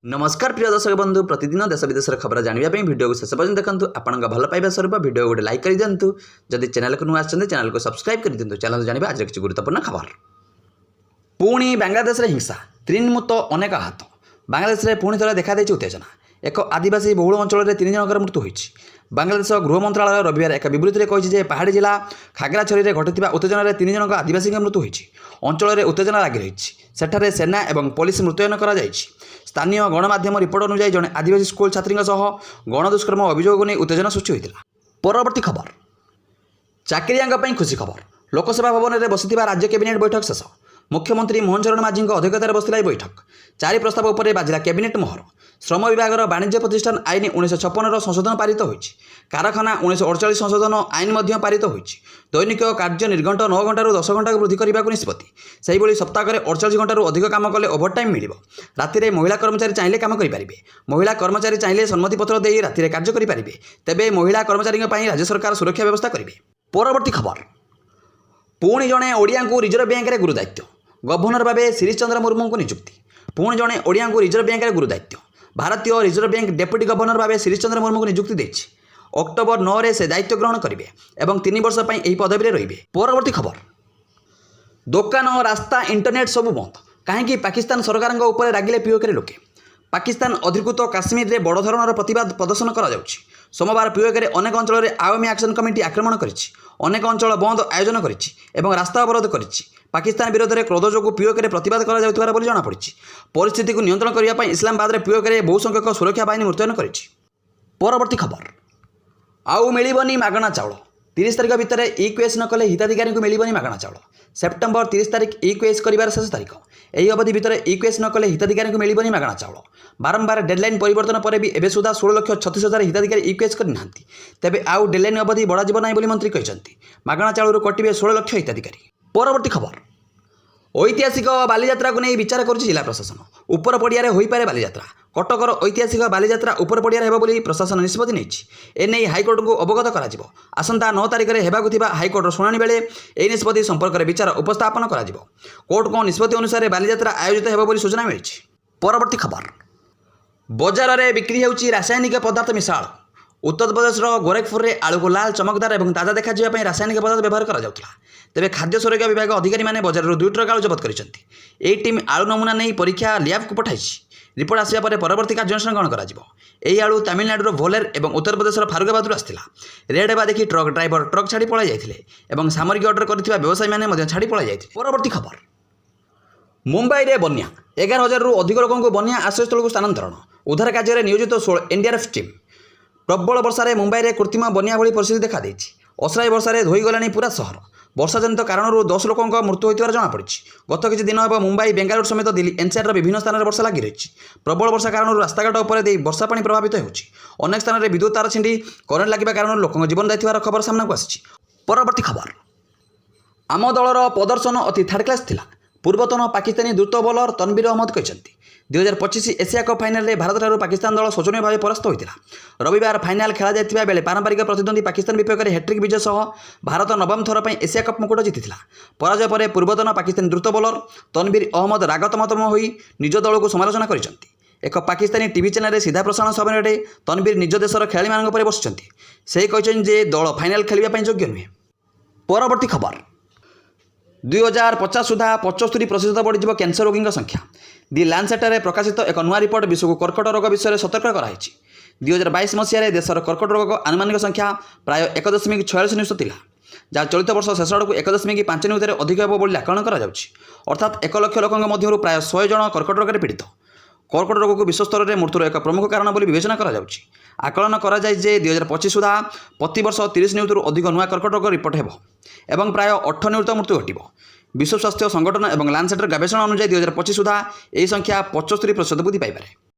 नमस्कार प्रिय दर्शक बंधु प्रतिदिन देश विदेश खबर जानापी भिडियो को शेष पर्यटन देखते आपण भल पाइबा स्वरूप भिडियो गोटे लाइक कर दिंतु जदि चैनल को नुआ चैनल को सब्सक्राइब कर दिंतु चैनल जाना आज किसी गुरुत्वपूर्ण खबर। पुणी बांग्लादेश हिंसा त्रिन्मुत अनेक आहत। बांग्लादेश में पुणी थे देखा उत्तेजना। एक आदिवासी बहुल अंचल में 3 जनकर मृत्यु होती। बांग्लादेश गृह मंत्रालय रविवार एक बिबृति में कही पहाड़ी जिला खाग्राछड़ी में घटी उत्तेजन 3 जनक आदिवासी मृत्यु होती। अंचल में उत्तेजना लगी रही। सेठारे सेना और पुलिस मुतयन कर स्थानीय गणमाध्यम रिपोर्ट अनुसार जड़े आदिवासी स्कूल छात्री गणदुष्कर्म अभियोग नहीं उत्तेजना सृष्टि होता। परवर्ती खबर चाकरिया खुशी खबर। लोकसभा भवन में बसी राज्य कैबिनेट बैठक शेष। मुख्यमंत्री मोहन चरण मांझी अध्यक्षतार बसला बैठक। 4 प्रस्ताव उपर बाजिला कैबिनेट मोहर। श्रम विभाग वाणिज्य प्रतिष्ठान आईन 1956 संशोधन पारित होती। कारखाना 1948 संशोधन आईन पारित होती। दैनिक कार्य निर्घंट 9 घंटू 10 घंटा वृद्धि करने को निष्पत्ति। से सप्ताह 48 घंटू अधिक काम कले ओभरटाइम मिल। राति महिला कर्मचारी चाहिए काम करेंगे। महिला कर्मचारी चाहिए सम्मति पत्र दे राति कार्य करेंगे। तेबे महिला कर्मचारी राज्य सरकार सुरक्षा व्यवस्था करेंगे। परवर्ती खबर पुणी जड़े ओडिया को रिजर्व बैंक में गुरुदायित्व। गवर्नर भाव शिरीष चंद्र मुर्मू को नियुक्ति। पुणी जड़े ओडिया को रिजर्व बैंक में गुरुदायित्व। भारतीय रिजर्व बैंक डेप्यूटी गवर्नर भाव शिरीष चंद्र मुर्मू को नियुक्ति देछि। अक्टोबर 9 रे से दायित्व ग्रहण करेंगे और 3 वर्ष यह पदवी में रहिबे। परवर्ती खबर दुकान रास्ता इंटरनेट सबू बंद। कहीं पाकिस्तान सरकार उपर रागिले पीओके लोके। पाकिस्तान अधिकृत काश्मीर में बड़ धरणर प्रतिवाद प्रदर्शन करा सोमवार पीओके अनेक अंचल में आवामी एक्शन कमिटी आक्रमण करिछि। अनेक अंचल बंद आयोजन करिछि एवं रास्ता अवरोध करिछि। पाकिस्तान विरोध में क्रोध जो पीओके प्रतिवाद कर जमापड़ी। परिस्थिति को नियंत्रण करने इस्लामाबाद में पीओके बहु संख्यक सुरक्षा बाहिनी मुतयन करिछि। परवर्ती खबर आउ मिलबनी मागणा चाउल। 30 तारिख भितर इक्वेस न कले हिताधिकारी को मिलबनी मागणा चाउल। सेप्टेम्बर 30 तारिख इक्वेस कर शेष तारीख। यही अवधि भितर इक्वेस न कले हिताधिकारी को मिलबनी मागणा चाउल। बारंबार डेडलाइन परिवर्तन पर भी एवं सुधा 16,36,000 हिताधिकारी इक्वेस करना। तेबे आउ डेडलाइन अवधि बढ़ाଯିब नहीं बोली मंत्री कहते। मागणा चाउल कटिबे 16 लाख हिताधिकारी। परवर्ती खबर ऐतिहासिक बालीजात्रा को नहीं विचार कर जिला प्रशासन। उपर पड़िया हो पारे बालीजात्रा। कटकर ऐतिहासिक बालीजात्रा उपर पड़िया हो प्रशासन निष्पत्ति नहीं। एने हाइकोर्ट को अवगत कर आसंता 9 तारिख में होगाकु हाइकोर्ट शुणाणी बेले यह निष्पत्ति संपर्क में विचार उपस्थापन कर कोर्ट को निष्पत्ति अनुसार बालीजात्रा आयोजित होगा सूचना मिली। परवर्ती खबर बजार में बिक्री होउची रासायनिक पदार्थ मिसाल। उत्तर प्रदेश गोरखपुर में आलू को लाल चमकदार और ताजा देखा रासायनिक पदार्थ व्यवहार करा। तेबे खाद्य सुरक्षा विभाग अधिकारी मैंने बजार 2 ट्रक आलू जबत करछंती। एही टीम आलू नमूना नहीं परीक्षा लैब को पठाई। रिपोर्ट आसिया पर परवर्ती कार्यानुष्ठान ग्रहण करा। आलू तमिलनाडुर भोलेर और उत्तर प्रदेश फारुखाबाद आसाला। रेड हेबा देखि ट्रक ड्राइवर ट्रक छाड़ी पलाई जाइथिले। सामरिक ऑर्डर करथिबा व्यवसायी माने छाड़ी पलाई जाइथिले। परवर्ती खबर मुंबई में बन्या 11,000 रु अधिक लोकों को बन्या आश्रयस्थल को स्थानांतरण। उद्धार कार्य में नियोजित 16 एनडीआरएफ टीम। प्रबल वर्षा मुंबई में कृत्रिम बन्या भली परिस्थिति देखा देछि। असहाय वर्षा धोईगलानी पूरा सहर। वर्षाजनित कारणरू 10 लोकों मृत्यु होता जमापड़ी। गत किछि दिन हेब मुंबई बेंगालुरु समेत दिल्ली एनसीआर विभिन्न स्थान में वर्षा लगी रही। प्रबल वर्षा कारणरू रास्ताघाट उपर वर्षा पानी प्रभावित होछि। अनेक स्थान में विद्युत तार छिंडी करेन्ट लगे कारण लोकों जीवन जाइथिबार खबर सामना को आसी। परवर्ती खबर आम दलर प्रदर्शन अति थर्ड क्लास थिला। पूर्वतन पाकिस्तानी द्रुत बॉलर तनवीर अहमद कहते 2025 एशिया कप फाइनाल में भारत ठारू पाकिस्तान दल शोचनीय भाव परास्त होता। रविवार फाइनाल खेला जाइतिबा बेले पारंपरिक प्रतिद्वंदी पाकिस्तान विपक्ष में हैट्रिक विजय सह भारत 9म थर पर एशिया कप मुकुट जीतिला। पराजय पर पूर्वतन पाकिस्तानी द्रुत बॉलर तनवीर अहमद रागतमतम हो निज दल को समालोचना करछंती। एक पाकिस्तानी टीवी चैनल में सीधा प्रसारण समय तनवीर निज देशर खेलाड़ी मान बसिଛନ୍ତି। से कहते जे दल फाइनाल खेलने योग्य नुहे। परवर्ती खबर 2050 सुधा 75% बढ़ कैंसर रोगी संख्या। दि लांसेटर प्रकाशित एक नुआ रिपोर्ट विश्व को कर्कट रोग विषय में सतर्क कराई। 2022 मसीह देशर कर्कट रोग आनुमानिक संख्या प्राय 1.46 नियुत था जहाँ चलित वर्ष शेष आड़ को 1.5 नियुत अधिक हो आकलन कर। अर्थात 1 लाख लोकों मध्य प्राय 100 जन कर्कट रोग पीड़ित। कर्कट रोग को विश्व स्तर में मृत्युर एक प्रमुख कारण बोली विवेचना करा। आकलन करा 2025 सुधा प्रतिवर्ष 30 नियुत अधिक नुआ कर्कट रोग रिपोर्ट एवं प्राय 8 नियुत मृत्यु घट। विश्व स्वास्थ्य संगठन और लांसेटर गवेषणा अनुसार 2025 सुधा यह संख्या 75% वृद्धि पाइपे।